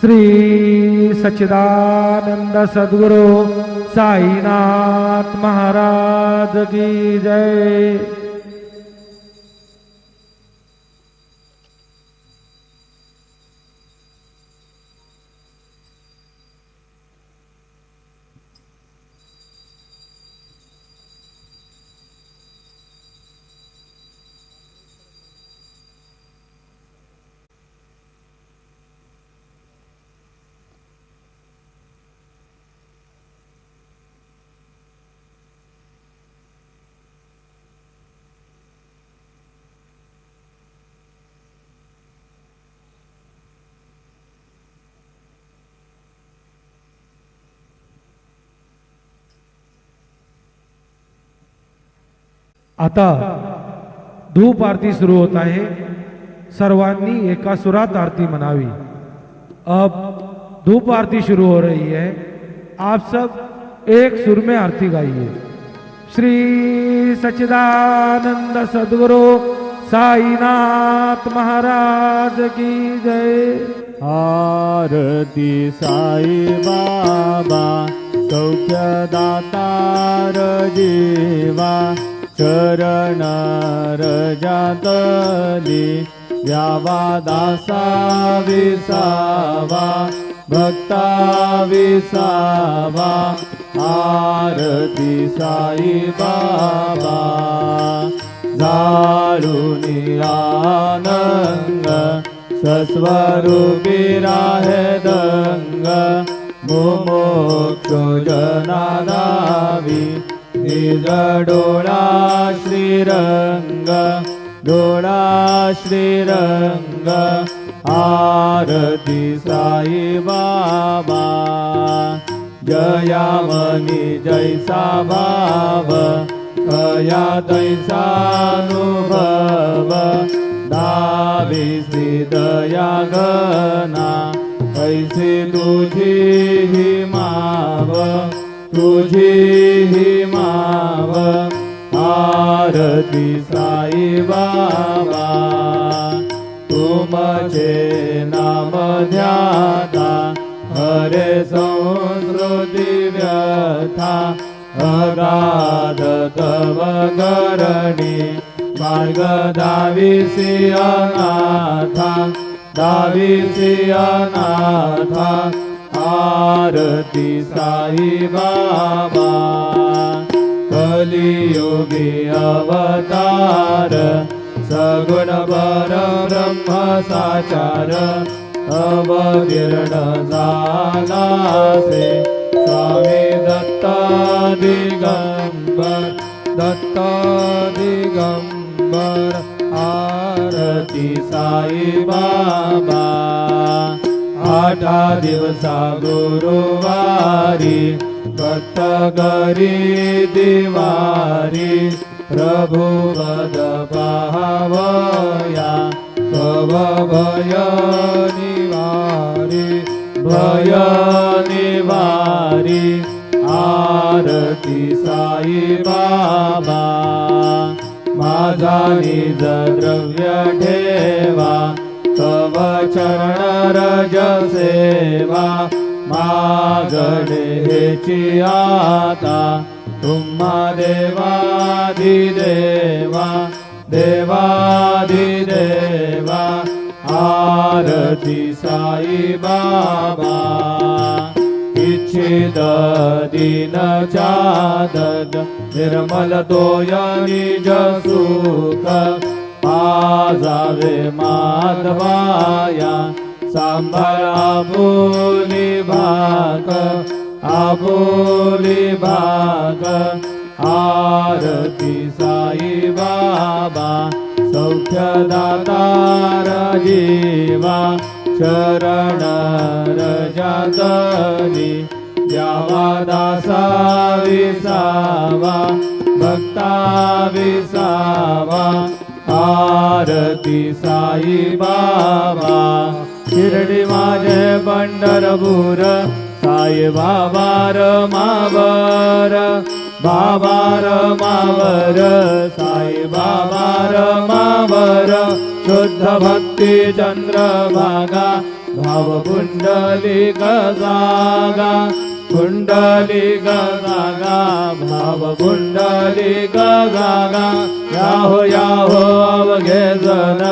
श्री सच्चिदानंद सद्गुरु साईनाथ महाराज की जय। आता धूप आरती सुरू होत आहे। सर्वांनी एका सुरात आरती मनावी। अब धूप आरती शुरू हो रही है। आप सब एक सुर में आरती गाइए। श्री सच्चिदानंद सद्गुरु साईनाथ महाराज की जय। आरती साई बाबा सौख्यदातार जीवा चरण रजातली व्यावा दासा विसावा भक्ता विसावा। आरती साई बाबा जाळूनी आनंद सस्वरूपी राहे दंग मुमोक्ष जनादावी निज डोळा श्रीरंग डोळा श्रीरंग। आरती साई बाबा जयामनी जैसा भाव कया तैसानुभव दावी श्रीदया गना ऐसी तुझी ही माव तुझी ही माव। आरती साई बाबा तुमचे नाम ध्याता हरे संस्कृती व्यथा अगाध तव करणी मार्ग दाविसी अनाथा दाविसी अनाथा। आरती साई बाबा कलियुगी अवतार सगुण पर ब्रह्म साचार अवतीर्ण झाला से स्वामी दत्त दिगंबर दत्त दिगंबर। आरती साई बाबा आठा दिवसा गुरुवारी भक्त गरी दिवारी प्रभु पद पावया भव भय निवारी भय निवारी। आरती साई बाबा माझा निज द्रव्य ठेवा तव चरण रज सेवा मागणे हेची आता तुम्हा देवाधिदेवा देवाधिदेवा। आरती साई बाबा इच्छित दीन चादद निर्मल तोय निज सुख पाजावे माधवाया सांभाळ आबोली भाग आबोली भाग। आरती साई बाबा सौख्यदातार जीवा चरण रजातली द्यावा दासा विसावा भक्ता विसावा। आरती साई बाबा शिर्डी माझे पंढरपूर साई बाबा रमावर बाबा रमावर साई बाबा रमावर। शुद्ध भक्ती चंद्रभागा भाव कुंडलिक जागा कुंडलिक जागा भाव कुंडलिक जागा याहो अवघे जन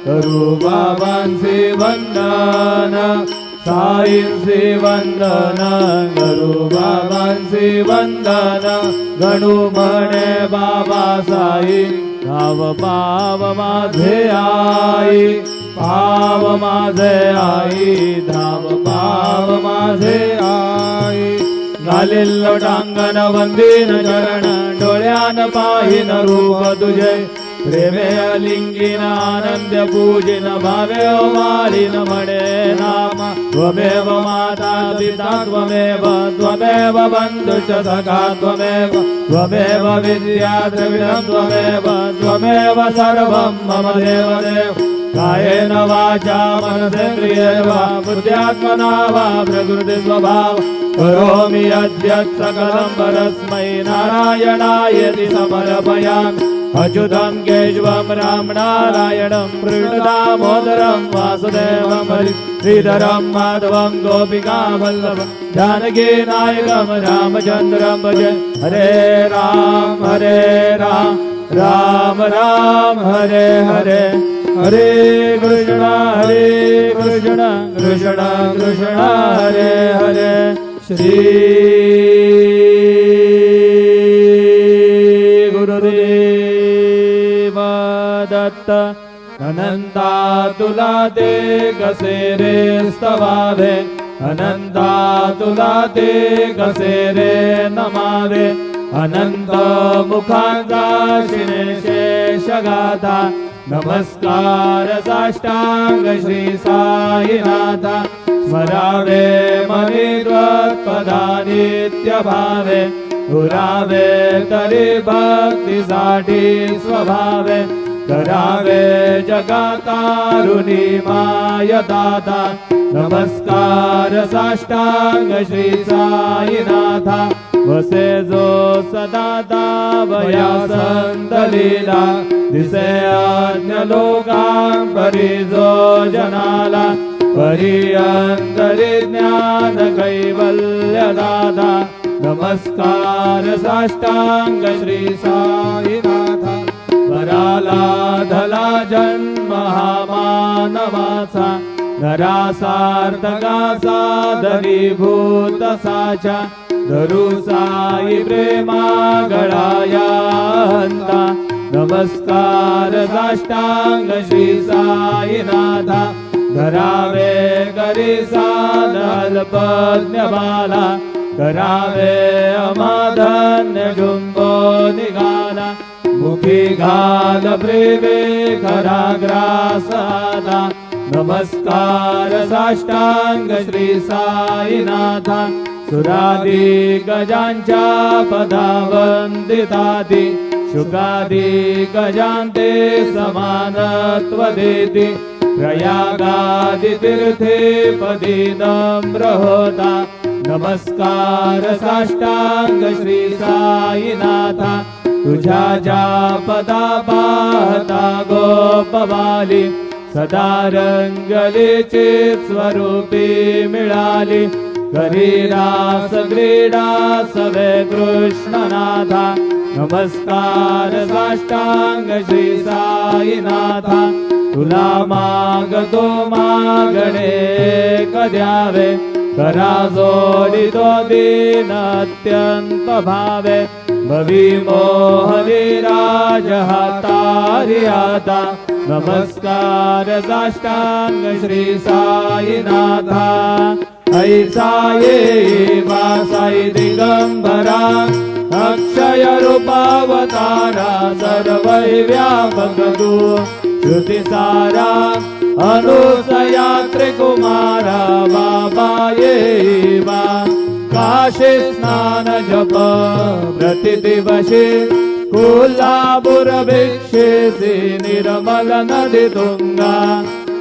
करू बाबांचे वंदन साईंचे वंदन करू बाबांचे वंदन गणू म्हणे बाबा साई धाव पाव माझे आई पाव माझे आई धाव पाव माझे आई घालील लोटांगण वंदीन चरण डोळ्यान पाहिन रूप तुझे प्रेमे लिंगीन आनंद पूजिन भावे मालिन म्हणे नाम त्वमेव माता पिता त्वमेव बंधुश्च सखा त्वमेव विद्या द्रविणं त्वमेव सर्वं मम देवदेव कायेन वाचा मनसेन्द्रियेण वा बुद्ध्यात्मना वा प्रकृति स्वभाव करोमि यद्यत् सकलं परस्मै नारायणायति समर्पयामि अच्युतं केशवं राम नारायणं कृष्णदामोदरं वासुदेवं श्रीधरं माधवं गोपिका वल्लभं जानकी नायकं रामचन्द्रं भजे हरे राम राम राम हरे हरे हरे कृष्ण कृष्ण कृष्ण हरे हरे श्री गुरुदेव दत्त अनंता तुला ते कसे रे स्तवावे अनंता तुला ते कसे रे नमावे अनंत मुखांचा शिने शेषगाथा नमस्कार साष्टांग श्री साईनाथा स्मरावे मनी त्वत्पदा नित्य भावे पुरावे तरी भक्तीसाठी स्वभावे करावे जगातारुणी माय दाता नमस्कार साष्टांग श्री साईनाथा वसे जो सदा दावया संत लीला दिसे अन्य लोकां परी जो जनाला परी अंतरी ज्ञान कैवल्य दादा नमस्कार साष्टांग श्री साईनाथा वराला धला जन्म हा मानवाचा नरासार्थका साधनीभूत साचा धरू साई प्रेमा गळायांता नमस्कार साष्टांग श्री साईनाथा धरावे करी साध अल्पज्ञ बाला करावे अमाधन्य जुंबो निघाला मुखी घाल प्रेमे कराग्रासादा नमस्कार साष्टांग श्री साईनाथा सुरादी गजांच्या पदावंदितादी शुकादी गजांते समानत्व देती प्रयागादि तीर्थे पदी नम्र होता नमस्कार साष्टांग श्री साईनाथा तुझ्या ज्या पदा पाहता गोपवाली सदा रंगलीची स्वरूपी मिळाली करी रास क्रीडा सवे कृष्णनाथा नमस्कार साष्टांग श्री साईनाथा तुला मागतो मागणे कद्यावे करा जोडितो दीन अत्यंत भावे भवी मोहनी राज हातारी आता नमस्कार साष्टांग श्री साईनाथा ऐसा ये वासाई दिगंबरा अक्षय रूपावतारा सर्व व्यापक तू श्रुती सारा अनुसया त्रिकुमारा बाबा ये वा काशी स्नान जप प्रतिदिवशी कोल्हापूर भिक्षेसी निर्मल नदी तुंगा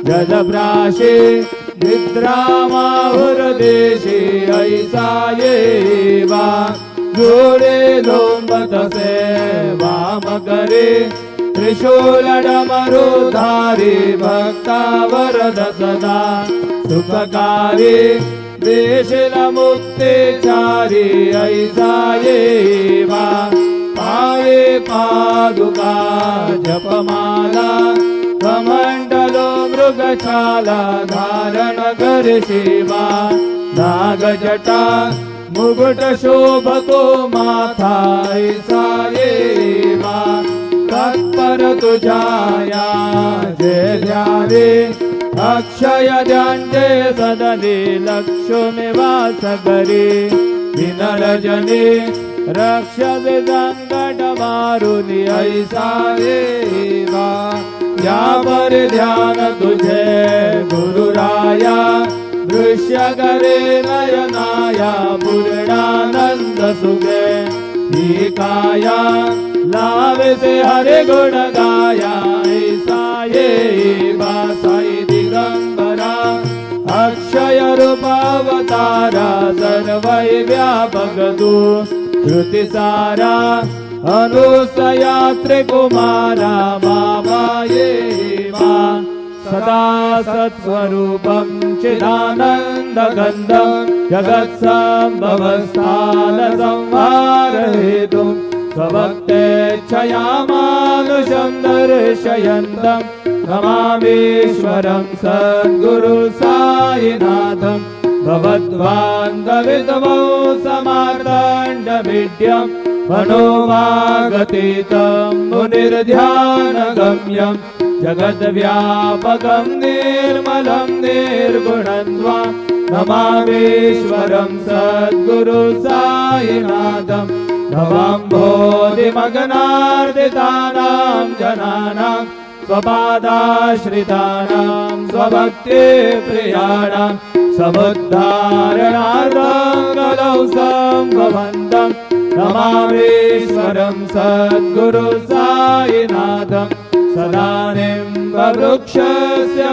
जलप्राशी निद्रामाहुर देशी ऐसा ये वा जोडे लोंबत से वाम करे त्रिशूलडमरुधारी भक्ता वरद सदा सुखकारी देशील मुक्तिचारी ऐसा येवा पाये पादुका जपमाला कमंडलो मृगशाला धारण कर शिवा नागजटा मुकुट शोभतो माथा ऐसा येवा तत्पर तुझाया जय ध्याने अक्षय ध्यांजे सदने लक्ष्मी वास करे विनरजने रक्ष संकट मारुनी ऐसा देवा यावर ध्यान तुझे गुरुराया दृश्य करे नयनाया पूर्णानंद सुखे ही काया लावे से हरे गुण गाया ऐसा ये साई दिगंबरा अक्षय रूपावतारा सर्वै व्यापक तू श्रुति सारा अनुसया त्रिकुमारा बाबा ये सदा सत्स्वरूपं चिदानंद गंधं जगत्संभवस्थान संहार हेतुं स्वभक्तेच्छयामानुषं दर्शयन्तं नमामीश्वरं सद्गुरु साईनाथं भवद्बान्धवितमो समार्ताण्डमीड्यं मनोवागतीतं मुनिर्ध्यानगम्यं जगद्व्यापकं निर्मलं निर्गुणं त्वां नमामीश्वरं सद्गुरु साईनाथं भवाम्भोधिमग्नार्दितानां जनानां स्वपादाश्रितानां स्वभक्तिप्रियाणां समुद्धारणार्थं कलौ सम्भवन्तं नमामीश्वरं सद्गुरु साईनाथं सदानिम्बवृक्षस्य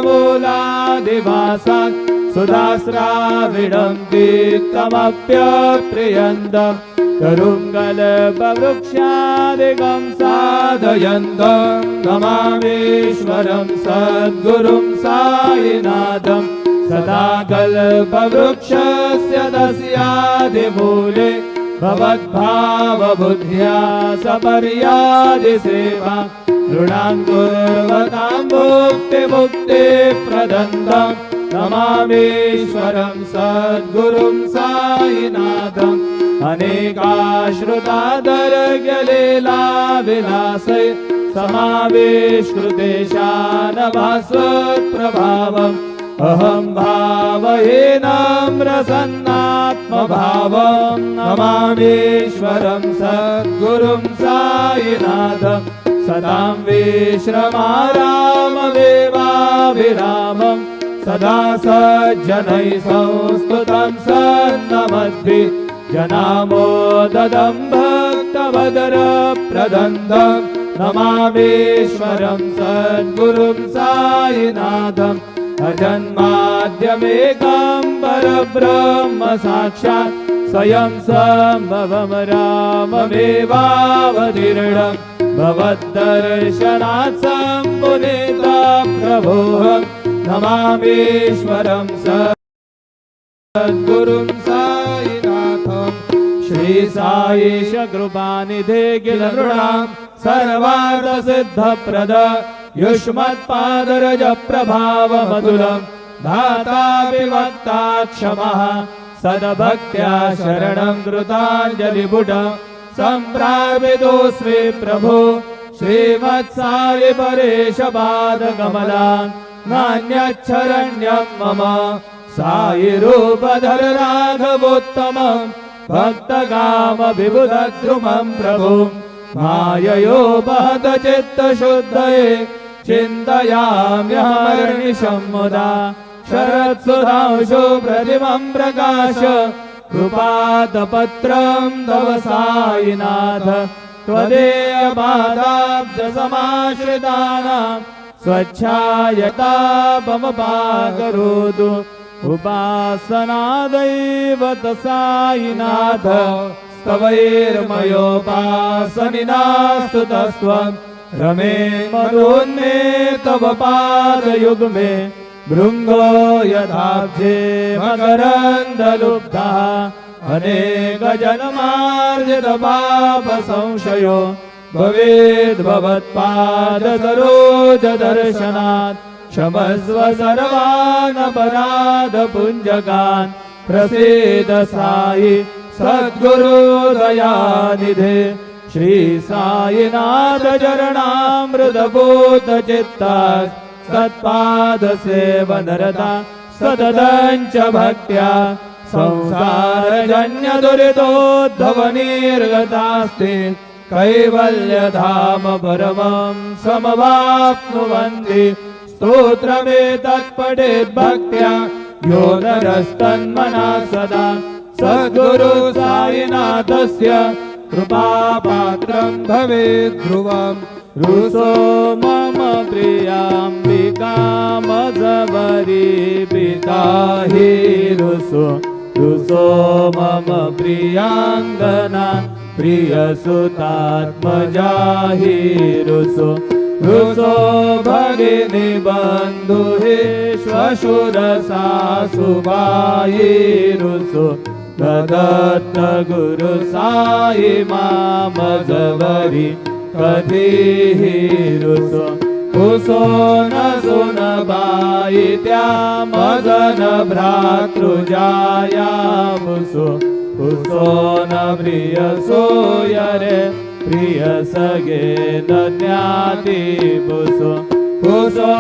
मूलादिवासात् सुधास्राविणं तीर्थमप्यप्रियन्तम् करुङ्गलपवृक्षादिकं साधयन्तं नमामीश्वरं सद्गुरुं साईनाथं सदा कल्पवृक्षस्य तस्यादिमूले भवद्भावबुद्ध्या सपर्यादिसेवा नृणां कुर्वतां मुक्तिप्रदन्तं नमामीश्वरं सद्गुरुं साईनाथम् अनेकाश्रुतादर्ग्यलीला विलासै समावेशकृतेशानभास्वत्प्रभावम् अहं भावहीनं रसन्नात्मभावं नमामीश्वरं सद्गुरुं साईनाथं सदां विश्रमारामदेवाभिरामं सदा सज्जनैः संस्तुतं सन्नमद्भिः जनामोददं भक्तवदरप्रदन्दं नमामीश्वरं सद्गुरुं साईनाथम् अजन्माद्यमेकं परब्रह्म साक्षात् स्वयं सम्भवं राममेवावतीर्णं भवद्दर्शनात् सम्पुनीता प्रभोऽहं नमामीश्वरं सद्गुरुं साईनाथम् श्री साईश कृपानिधे किल नृणां सर्वार्थसिद्धप्रद युष्मत्पादरज प्रभावमधुरं धाता विभक्ता क्षमः सद्भक्त्या शरणं कृताञ्जलिपुटं सम्प्रापितोऽस्मि प्रभो श्रीमत्साई परेश पादकमला नान्यच्छरण्यं मम साई रूपधर राघवोत्तमं भक्तकामविबुधद्रुमं प्रभुं माययोपहत चित्तशुद्धये चिन्तयाम्यहर्निशं मुदा शरत्सुधांशु प्रतिमं प्रकाश कृपादपत्रं तव साईनाथ त्वदेयपादाब्जसमाश्रितानां स्वच्छायतापमपाकरोतु उपासनादैवत साईनाथ स्तवैर्मयोपासनिनास्तु तस्त्वं रमे मदोन्मे तव पादयुग्मे भृङ्गो यथाब्जे मकरन्दलुब्धः अनेकजन्मार्जितपापसंशयो भवेद्भवत्पादसरोजदर्शनात् क्षमस्व सर्वान् अपराधपुञ्जकान् प्रसीद साई सद्गुरु दयानिधे श्री साईनाथ चरणामृतभूत चित्ता सत्पाद सेवनरता सततञ्च भक्त्या संसारजन्य दुरितोद्धव निर्गतास्ते कैवल्यधाम परमं समवाप्नुवन्ति स्तोत्रमेतत्पठेत् भक्त्या यो नरस्तन्मना सदा सद्गुरु साईनाथस्य कृपापात्रं भवेत् ध्रुवम् रुसो मम प्रियाम्बिकामजबरी पिता हि रुसो रुसो मम प्रियाङ्गना प्रियसुतात्मजा हि रुसो रुसो भगिनी बन्धुहे श्वशुर सासुबाई रुसो ददत्त गुरु साई मामजबरी कधीहि रुसो कुसो न सुन बाई त्या मदन भ्रातृजाया मुसो कुसो न प्रिय सोयरे प्रिय सगे न ज्ञाति पुसो कुसो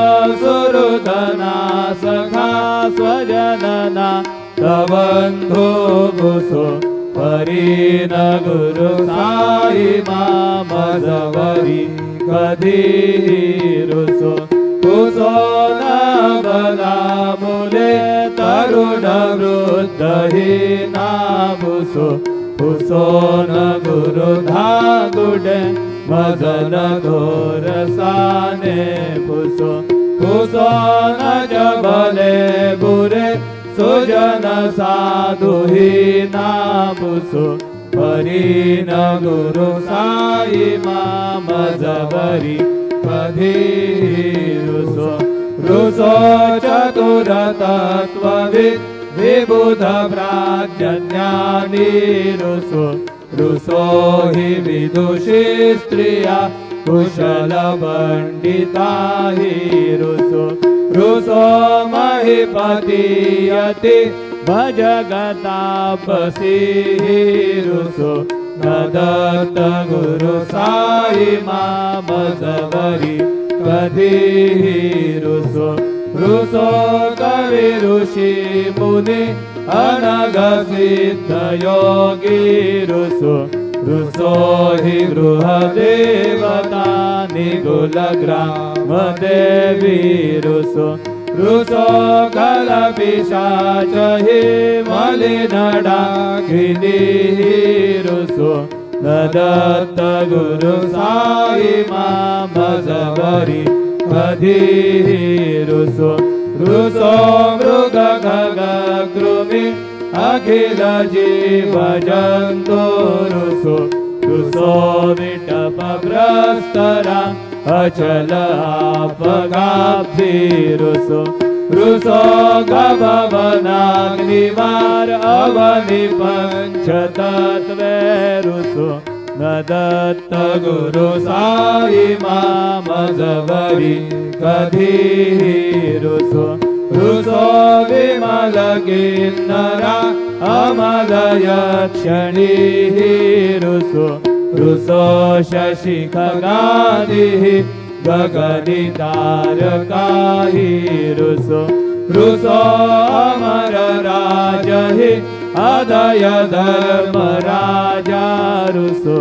सुहृदना सखा स्वजनना तबन्धो बुसो परीन गुरु साई मामजबरी कधीहि रुसो कुसो न बलामुले तरुण वृद्ध हीना बुसो कुसो न गुरु धागुडे मदन घोर साने पुसो कुसो न जबले बुरे सुजन साधु हीना पुसो परीन गुरु साई मामजबरी कधीहि रुसो रुसो चतुर तत्त्वविद् विबुध प्राज्ञानी रुसो रुसो हि विदुषी स्त्रिया कुशल पंडिता हि रुसो रुसो महीपतीयति भजगतापसी हि रुसो न दत्त गुरु साई मामजबरी कधीहि रुसो रुसो कवि ऋषि मुनि अनग सिद्ध योगी रुसो रुसो हि गृह देवता निगुल ग्राम देवी रुसो रुसो कल पिशाच हि मलिन डाकिनी रुसो न दत्त गुरु साई मामजबरी कधीहि रुसो रुसो मृग खग कृमि अखिल जीव जन्तु रुसो रुसो विटप भ्रस्तरा अचल आपगाब्धि रुसो रुसो गभवनाग्निवार अवनि पंचतत्वे रुसो न दत्त गुरु साई मामजबरी कधीहि रुसो रुसो विमल किन्नरा अमल यक्षणी रुसो रुसो शशि खगादिः गगनि तारका रुसो रुसो अमर राजहि अदय धर्म राजा रुसो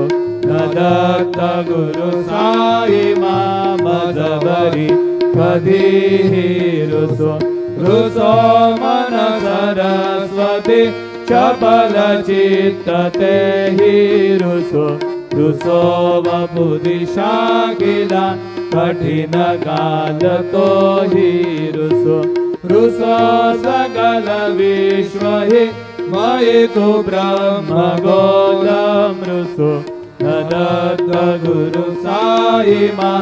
न दत्त गुरु साई मामजबरी कधीहि रुसो रुसो मन सरस्वती चपल चित्त तेहि रुसो रुसो वपुदिशा किला कठिन काल तो हि रुसो रुसो सकल विश्व हि मयि तु ब्रह्म गोलम रुसो न दत्त गुरु साई मा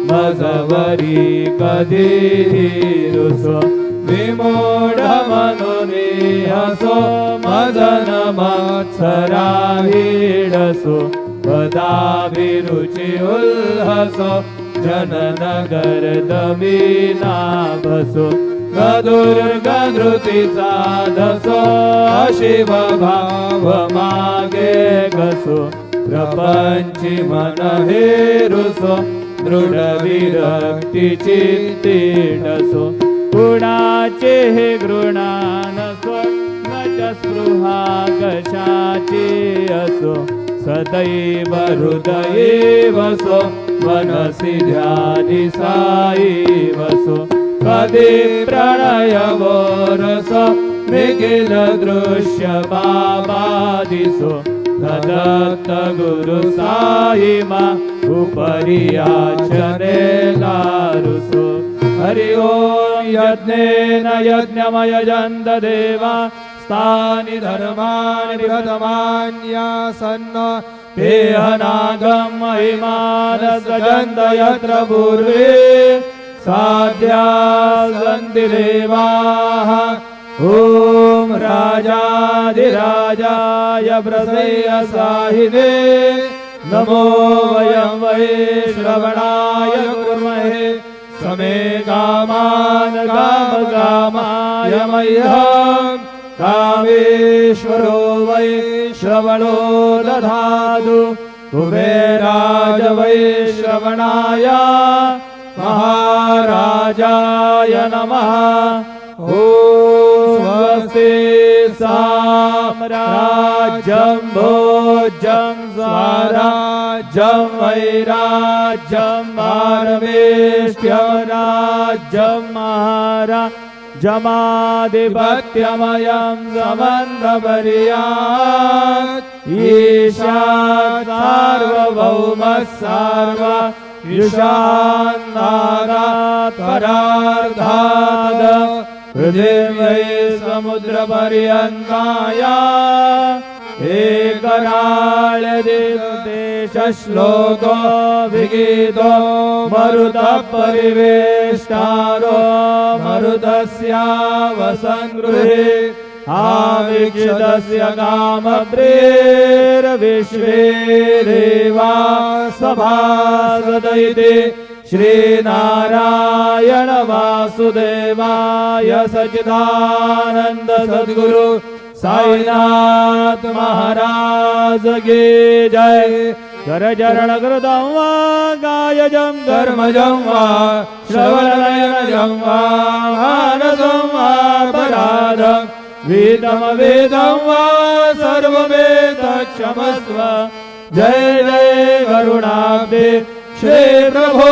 मजवरी कधीही रुसो विमूढ मनुनी हसो मदन मत्सराहीडसो पदाभिरुचि उल्हसो जननगर दमीना बसो गदुर्गधृतीचा धसो शिव भाव मागे घसो प्रपंची मन हेरुसो दृढ विरक्ती चित्ती डसो कुणाचे हे घृणानसो न च स्पृहा कशाची असो सदैव हृदये वसो मनसि ध्यानि साई वसो कधी प्रणय वोरसो निखिल दृश्य बाबा दिसो दत्त गुरु साई मा उपरि याचने लारुसो हरि ओम यज्ञेन यज्ञमयजन्त देवा स्थानि धर्माणि बृहतमान्यासन्न पेहनागं महिमानसजन्त यत्र पूर्वे साध्या सन्ति देवाः ॐ राजाधिराजाय प्रसेयसाहिने नमो वयं वै श्रवणाय कुर्महे समे कामान कामकामाय मह्यं कामेश्वरो वै श्रवणो दधातु कुबेराज वै श्रवणाय महाराजाय नमः ॐ स्वस्ति साम्राज्यं भोज्यं स्वराज्यं वैराज्यं पारमेष्ठ्यराज्यं महाराजमाधिपत्यमयं समन्वपर्यात् ईशात् सार्वभौमः सार्व ईशान्नादात् परार्धात् पृथिव्यै समुद्रपर्यन्ताय एकराळदेशश्लोको विगीतो मरुतः परिवेष्टारो मरुतस्यावसङ्गृहे आवीक्षितस्य कामप्रेर्विश्वे देवा सभासद श्रीनारायण वासुदेवाय सच्चिदानंद सद्गुरु साईनाथ महाराज की जय। करचरण कृतं वा गायजं धर्मजं वा श्रवणनयनजं वा मानसं वा पराधं वेदं वा सर्ववेद क्षमस्व। जय जय करुणाब्धे श्री प्रभो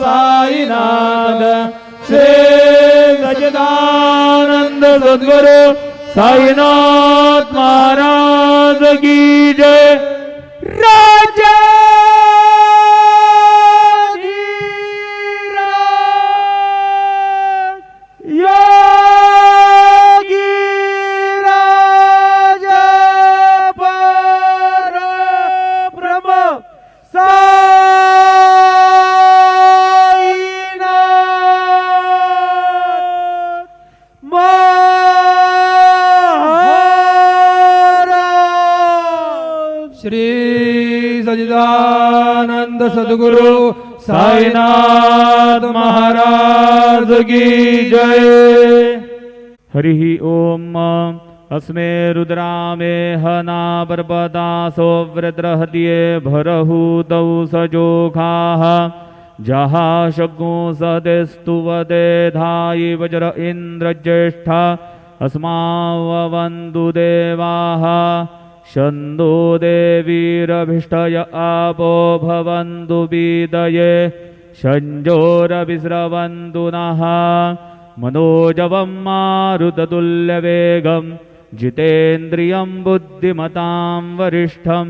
साईनाथ श्री सच्चिदानंद सद्गुरु साईनाथ महाराज की जय। राजा सच्चिदानंद सद्गुरु साईनाथ महाराज की जय। हरि ओम। अस्मे रुद्रामे हना बर्बदासो वृद्रहत्ये भरहूतौ सजोखाः जहा शग्गो सदेस्तुवदे धायि वज्र इन्द्रज्येष्ठा अस्माववन्तु देवाः शन्दो देवीरभिष्टय आपो भवन्तु बीदये शञ्जोरविस्रवन्तु नः मनोजवं मारुततुल्यवेगं जितेन्द्रियं बुद्धिमतां वरिष्ठं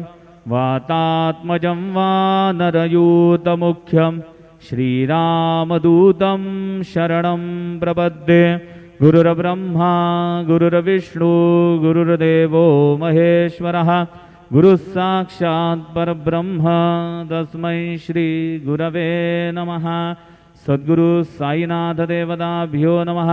वातात्मजं वानरयूतमुख्यं श्रीरामदूतं शरणं प्रपद्ये। गुरुर्ब्रह्मा गुरुर्विष्णु गुरुर्देवो महेश्वरः गुरुः साक्षात् परब्रह्म तस्मै श्री गुरवे नमः। सद्गुरु साईनाथ देवताभ्यो नमः।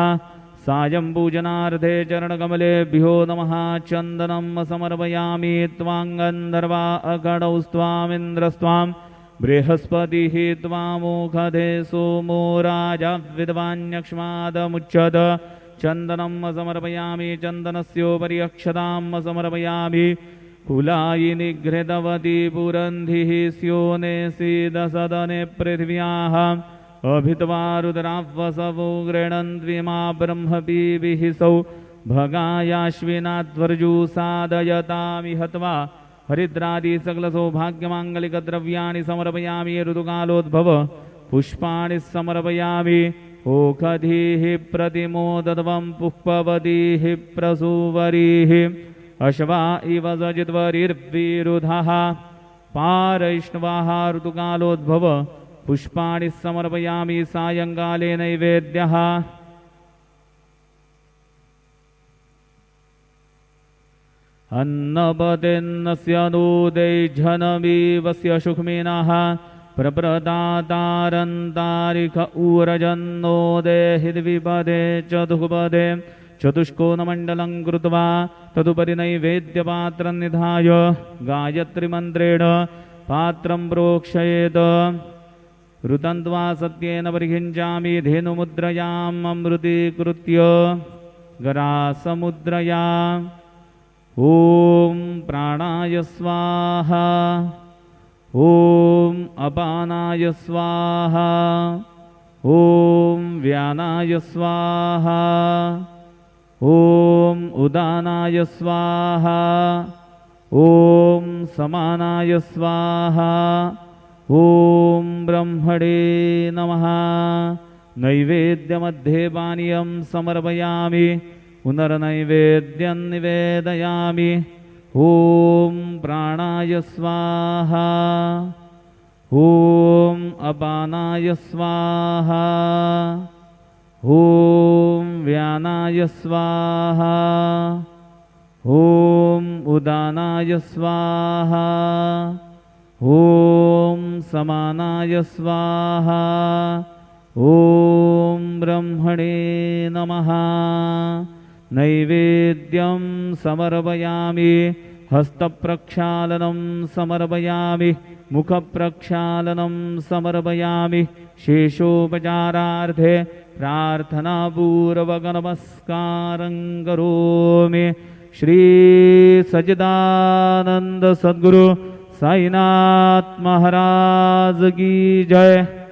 सायं पूजनार्थे चरणकमलेभ्यो नमः। चन्दनं समर्पयामि त्वाङ्गन्धर्वा अगणौ स्वामिन्द्रस्त्वां बृहस्पतिः त्वामुखदे सोमो राजा विद्वान्यक्ष्मादमुच्यत। चन्दनं समर्पयामि चन्दनस्योपरि अक्षतां समर्पयामि। कुलायिनि घृतवती पुरन्धिः स्योने सीदसदने पृथिव्याः अभित्वा रुद्रावसवो गृह्णन्त्विमा ब्रह्मपीभिः सौ भगायाश्विनाध्वर्जु साधयतामि हत्वा। हरिद्रादि सकलसौभाग्यमाङ्गलिकद्रव्याणि समर्पयामि। ऋतुकालोद्भव पुष्पाणि समर्पयामि। ओखधीः प्रतिमोदध्वं पुष्पवतीः प्रसूवरीः अश्वा इव सजित्वरिर्विरुधः पारैष्णवाः। ऋतुकालोद्भव पुष्पाणि समर्पयामि। सायङ्काले नैवेद्यः अन्नपतेन्नस्य नोदैझनमीवस्य शुक्मिनः प्रप्रदातारन्तारिक ऊरजन्नोदे हिद्विपदे चतुःपदे चतुष्कोणमण्डलं कृत्वा तदुपरि नैवेद्यपात्रं निधाय गायत्रीमन्त्रेण पात्रं प्रोक्षयेत्। ऋतन्त्वा सत्येन परिहिञ्चामि धेनुमुद्रयाम् अमृतीकृत्य गरासमुद्रया। ॐ प्राणाय स्वाहा। ॐ अपानाय स्वाहा। ॐ व्यानाय स्वाहा। ॐ उदानाय स्वाहा। ॐ समानाय स्वाहा। ॐ ब्रह्मणे नमः। नैवेद्यमध्ये पानीयं समर्पयामि। पुनर्नैवेद्यं निवेदयामि। ॐ प्राणाय स्वाहा। ॐ अपानाय स्वाहा। ॐ व्यानाय स्वाहा। ॐ उदानाय स्वाहा। ॐ समानाय स्वाहा। ॐ ब्रह्मणे नमः। नैवेद्यं समर्पयामि। हस्तप्रक्षालनं समर्पयामि। मुखप्रक्षालनं समर्पयामि। शेषोपचारार्थे प्रार्थनापूर्वकनमस्कारं करोमि। श्री सच्चिदानंद सद्गुरु साईनाथ महाराज की जय।